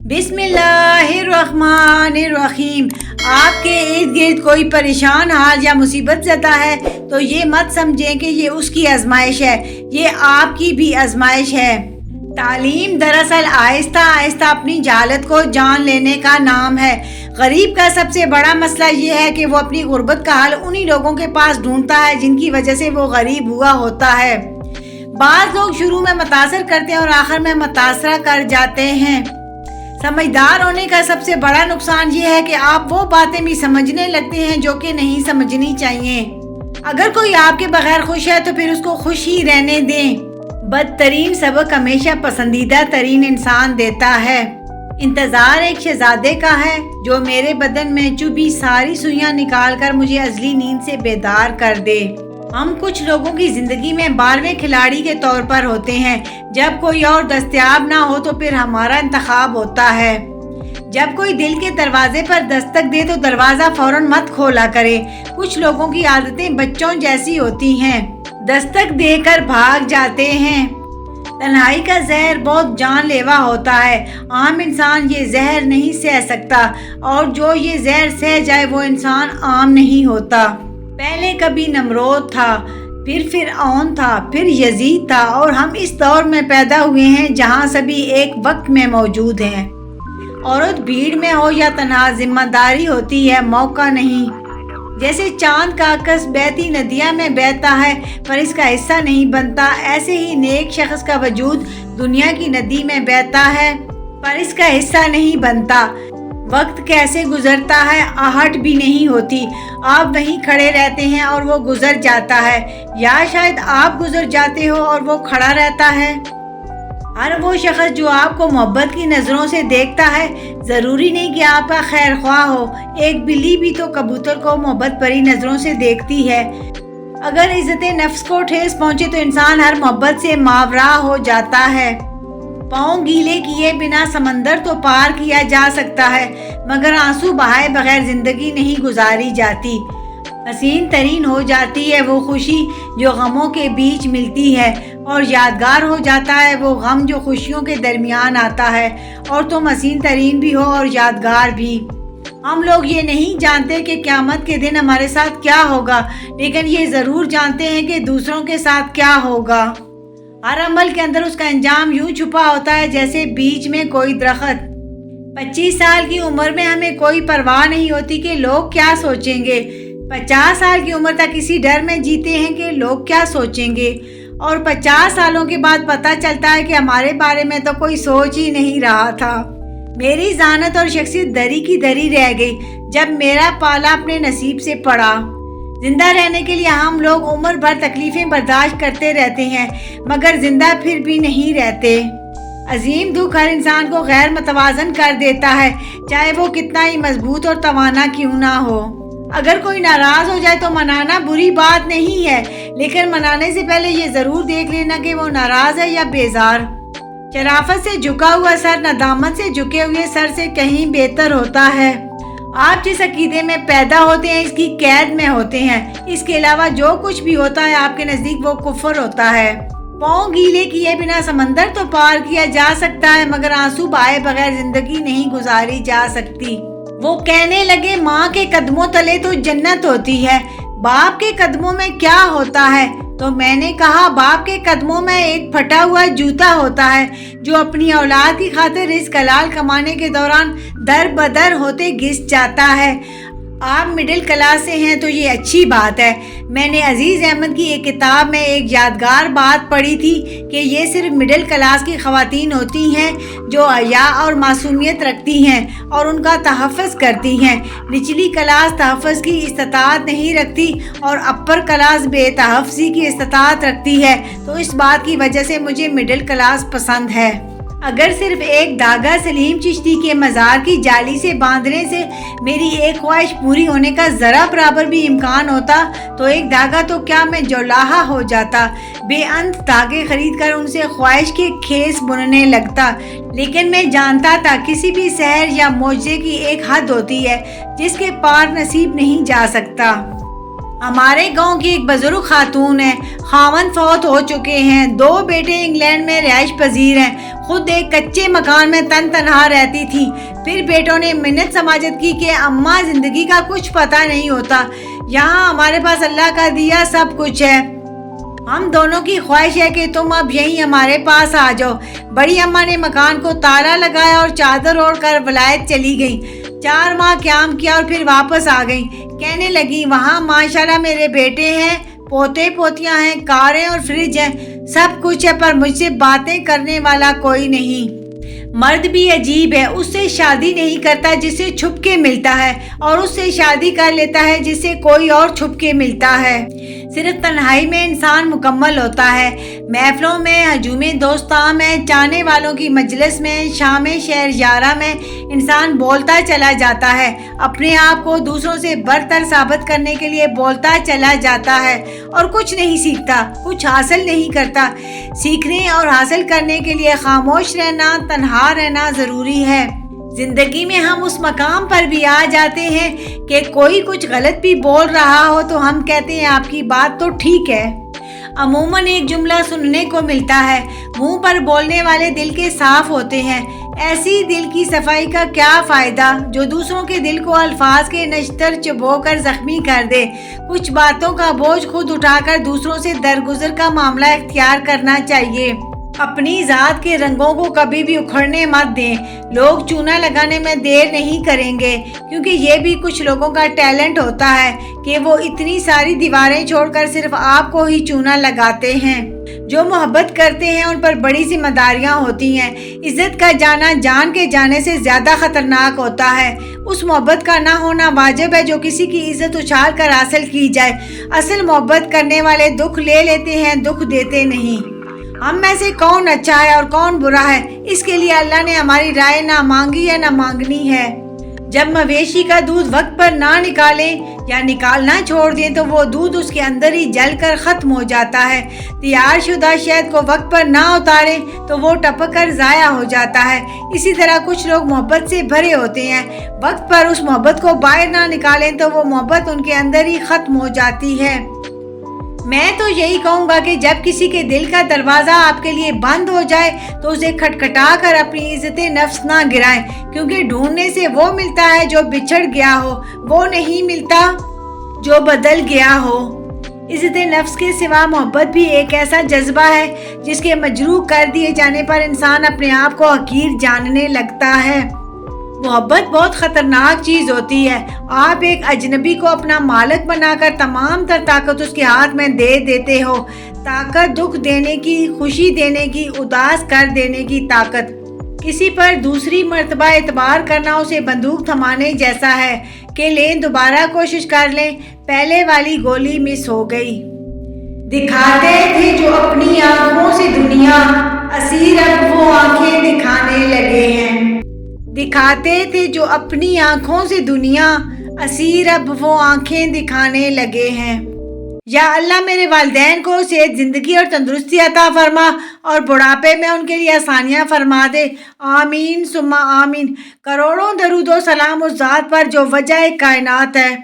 बिस्मिल्लाहिर्रहमानिर्रहीम। आपके इर्द गिर्द कोई परेशान हाल या मुसीबत ज़दा है तो ये मत समझें कि ये उसकी आजमाइश है, ये आपकी भी आजमाइश है। तालीम दरअसल आहिस्ता आहिस्ता अपनी जहालत को जान लेने का नाम है। गरीब का सबसे बड़ा मसला ये है कि वो अपनी गुर्बत का हल उन्हीं लोगों के पास ढूंढता है जिनकी वजह से वो गरीब हुआ होता है। बाज़ लोग शुरू में मुतासर करते हैं और आखिर में मुतासरा कर जाते हैं। समझदार होने का सबसे बड़ा नुकसान ये है कि आप वो बातें भी समझने लगते हैं जो कि नहीं समझनी चाहिए। अगर कोई आपके बगैर खुश है तो फिर उसको खुश ही रहने दें। बदतरीन सबक हमेशा पसंदीदा तरीन इंसान देता है। इंतज़ार एक शहजादे का है जो मेरे बदन में चुभी सारी सुइयां निकाल कर मुझे अजली नींद से बेदार कर दे। हम कुछ लोगों की ज़िंदगी में 12वें खिलाड़ी के तौर पर होते हैं। जब कोई और दस्तयाब ना हो तो फिर हमारा इंतखाब होता है। जब कोई दिल के दरवाजे पर दस्तक दे तो दरवाज़ा फ़ौरन मत खोला करे। कुछ लोगों की आदतें बच्चों जैसी होती हैं, दस्तक देकर भाग जाते हैं। तन्हाई का जहर बहुत जानलेवा होता है। आम इंसान ये जहर नहीं सह सकता और जो ये जहर सह जाए वो इंसान आम नहीं होता। पहले कभी नमरोद था, फिर फिरऔन था, फिर यजीद था और हम इस दौर में पैदा हुए हैं जहां सभी एक वक्त में मौजूद हैं। औरत भीड़ में हो या तन्हा जिम्मेदारी होती है, मौका नहीं। जैसे चांद का अक्स बहती नदियां में बहता है पर इसका हिस्सा नहीं बनता, ऐसे ही नेक शख्स का वजूद दुनिया की नदी में बहता है पर इसका हिस्सा नहीं बनता। वक्त कैसे गुजरता है, आहट भी नहीं होती। आप वहीं खड़े रहते हैं और वो गुजर जाता है, या शायद आप गुजर जाते हो और वो खड़ा रहता है। हर वो शख्स जो आपको मोहब्बत की नज़रों से देखता है ज़रूरी नहीं कि आपका खैर ख्वाह हो। एक बिल्ली भी तो कबूतर को मोहब्बत भरी नज़रों से देखती है। अगर इज़्ज़त नफ्स को ठेस पहुँचे तो इंसान हर मोहब्बत से मावरा हो जाता है। पाँव गीले किए बिना समंदर तो पार किया जा सकता है मगर आंसू बहाए बगैर ज़िंदगी नहीं गुजारी जाती। हसीन तरीन हो जाती है वो खुशी जो गमों के बीच मिलती है और यादगार हो जाता है वो गम जो खुशियों के दरमियान आता है। और तुम हसीन तरीन भी हो और यादगार भी। हम लोग ये नहीं जानते कि क़यामत के दिन हमारे साथ क्या होगा, लेकिन ये ज़रूर जानते हैं कि दूसरों के साथ क्या होगा। हर अमल के अंदर उसका अंजाम यूं छुपा होता है जैसे बीच में कोई दरख्त। 25 साल की उम्र में हमें कोई परवाह नहीं होती कि लोग क्या सोचेंगे। 50 साल की उम्र तक इसी डर में जीते हैं कि लोग क्या सोचेंगे और 50 सालों के बाद पता चलता है कि हमारे बारे में तो कोई सोच ही नहीं रहा था। मेरी ज़ानत और शख्सियत दरी की दरी रह गई जब मेरा पाला अपने नसीब से पड़ा। जिंदा रहने के लिए हम लोग उम्र भर तकलीफ़ें बर्दाश्त करते रहते हैं मगर जिंदा फिर भी नहीं रहते। अजीम दुख हर इंसान को गैर मतवाजन कर देता है, चाहे वो कितना ही मजबूत और तवाना क्यों ना हो। अगर कोई नाराज़ हो जाए तो मनाना बुरी बात नहीं है, लेकिन मनाने से पहले ये ज़रूर देख लेना कि वो नाराज़ है या बेजार। शराफत से झुका हुआ सर नदामत से झुके हुए सर से कहीं बेहतर होता है। आप जिस अकीदे में पैदा होते हैं इसकी कैद में होते हैं। इसके अलावा जो कुछ भी होता है आपके नज़दीक वो कुफ्र होता है। पाँव गीले किए बिना समंदर तो पार किया जा सकता है मगर आंसू बहाए बगैर जिंदगी नहीं गुजारी जा सकती। वो कहने लगे माँ के कदमों तले तो जन्नत होती है, बाप के कदमों में क्या होता है? तो मैंने कहा बाप के कदमों में एक फटा हुआ जूता होता है जो अपनी औलाद की खातिर रिज़्क़ हलाल कमाने के दौरान दर बदर होते घिस जाता है। आप मिडिल क्लास से हैं तो ये अच्छी बात है। मैंने अजीज़ अहमद की एक किताब में एक यादगार बात पढ़ी थी कि ये सिर्फ मिडिल क्लास की ख़वातीन होती हैं जो हया और मासूमियत रखती हैं और उनका तहफ़्फ़ुज़ करती हैं। निचली क्लास तहफ़्फ़ुज़ की इस्तात नहीं रखती और अपर क्लास बेतहफ़्फ़ुज़ी की इस्तात रखती है। तो इस बात की वजह से मुझे मिडिल क्लास पसंद है। अगर सिर्फ एक धागा सलीम चिश्ती के मज़ार की जाली से बांधने से मेरी एक ख्वाहिश पूरी होने का ज़रा बराबर भी इम्कान होता तो एक धागा तो क्या मैं जौलाहा हो जाता, बेअंत धागे खरीद कर उनसे ख्वाहिश के खेस बुनने लगता। लेकिन मैं जानता था किसी भी सहर या मौजे की एक हद होती है जिसके पार नसीब नहीं जा सकता। ہمارے گاؤں کی ایک بزرگ خاتون ہے، خاوند فوت ہو چکے ہیں، 2 بیٹے انگلینڈ میں رہائش پذیر ہیں، خود ایک کچے مکان میں تنہا رہتی تھی۔ پھر بیٹوں نے منت سماجت کی کہ اماں زندگی کا کچھ پتہ نہیں ہوتا، یہاں ہمارے پاس اللہ کا دیا سب کچھ ہے، ہم دونوں کی خواہش ہے کہ تم اب یہیں ہمارے پاس آ جاؤ۔ بڑی اماں نے مکان کو تالا لگایا اور چادر اوڑھ کر ولایت چلی گئیں۔ 4 ماہ قیام کیا اور پھر واپس آ گئیں۔ کہنے لگی وہاں ماشاءاللہ میرے بیٹے ہیں، پوتے پوتیاں ہیں، کاریں اور فریج ہیں، سب کچھ ہے، پر مجھ سے باتیں کرنے والا کوئی نہیں۔ مرد بھی عجیب ہے، اس سے شادی نہیں کرتا جس سے چھپ کے ملتا ہے، اور اس سے شادی کر لیتا ہے جس سے کوئی اور چھپ کے ملتا ہے۔ صرف تنہائی میں انسان مکمل ہوتا ہے۔ محفلوں میں ہجوم دوستاں میں، چاہنے والوں کی مجلس میں، شام شہر یارہ میں انسان بولتا چلا جاتا ہے، اپنے آپ کو دوسروں سے برتر ثابت کرنے کے لیے بولتا چلا جاتا ہے، اور کچھ نہیں سیکھتا، کچھ حاصل نہیں کرتا۔ سیکھنے اور حاصل کرنے کے لیے خاموش رہنا، تنہا رہنا ضروری ہے۔ زندگی میں ہم اس مقام پر بھی آ جاتے ہیں کہ کوئی کچھ غلط بھی بول رہا ہو تو ہم کہتے ہیں آپ کی بات تو ٹھیک ہے۔ عموماً ایک جملہ سننے کو ملتا ہے، منہ پر بولنے والے دل کے صاف ہوتے ہیں۔ ایسی دل کی صفائی کا کیا فائدہ جو دوسروں کے دل کو الفاظ کے نشتر چبو کر زخمی کر دے۔ کچھ باتوں کا بوجھ خود اٹھا کر دوسروں سے درگزر کا معاملہ اختیار کرنا چاہیے۔ اپنی ذات کے رنگوں کو کبھی بھی اکھڑنے مت دیں۔ لوگ چونا لگانے میں دیر نہیں کریں گے، کیونکہ یہ بھی کچھ لوگوں کا ٹیلنٹ ہوتا ہے کہ وہ اتنی ساری دیواریں چھوڑ کر صرف آپ کو ہی چونا لگاتے ہیں۔ جو محبت کرتے ہیں ان پر بڑی ذمہ داریاں ہوتی ہیں۔ عزت کا جانا جان کے جانے سے زیادہ خطرناک ہوتا ہے۔ اس محبت کا نہ ہونا واجب ہے جو کسی کی عزت اچھال کر حاصل کی جائے۔ اصل محبت کرنے والے دکھ لے لیتے ہیں، دکھ دیتے نہیں۔ ہم میں سے کون اچھا ہے اور کون برا ہے، اس کے لیے اللہ نے ہماری رائے نہ مانگی ہے نہ مانگنی ہے۔ جب مویشی کا دودھ وقت پر نہ نکالیں یا نکالنا چھوڑ دیں تو وہ دودھ اس کے اندر ہی جل کر ختم ہو جاتا ہے۔ تیار شدہ شہد کو وقت پر نہ اتاریں تو وہ ٹپک کر ضائع ہو جاتا ہے۔ اسی طرح کچھ لوگ محبت سے بھرے ہوتے ہیں، وقت پر اس محبت کو باہر نہ نکالیں تو وہ محبت ان کے اندر ہی ختم ہو جاتی ہے۔ میں تو یہی کہوں گا کہ جب کسی کے دل کا دروازہ آپ کے لیے بند ہو جائے تو اسے کھٹکھٹا کر اپنی عزت نفس نہ گرائیں، کیونکہ ڈھونڈنے سے وہ ملتا ہے جو بچھڑ گیا ہو، وہ نہیں ملتا جو بدل گیا ہو۔ عزت نفس کے سوا محبت بھی ایک ایسا جذبہ ہے جس کے مجروح کر دیے جانے پر انسان اپنے آپ کو حقیر جاننے لگتا ہے۔ محبت بہت خطرناک چیز ہوتی ہے۔ آپ ایک اجنبی کو اپنا مالک بنا کر تمام تر طاقت اس کے ہاتھ میں دے دیتے ہو۔ طاقت دکھ دینے کی، خوشی دینے کی، اداس کر دینے کی طاقت۔ کسی پر دوسری مرتبہ اعتبار کرنا اسے بندوق تھمانے جیسا ہے کہ لیں دوبارہ کوشش کر لیں، پہلے والی گولی مس ہو گئی۔ دکھاتے تھے جو اپنی آنکھوں سے دنیا، اسیر اب وہ آنکھیں دکھانے لگے ہیں۔ دکھاتے تھے جو اپنی آنکھوں سے دنیا، اسیر اب وہ آنکھیں دکھانے لگے ہیں۔ یا اللہ میرے والدین کو صحت، زندگی اور تندرستی عطا فرما اور بڑھاپے میں ان کے لیے آسانیاں فرما دے، آمین ثم آمین۔ کروڑوں درود و سلام اس ذات پر جو وجہ کائنات ہے۔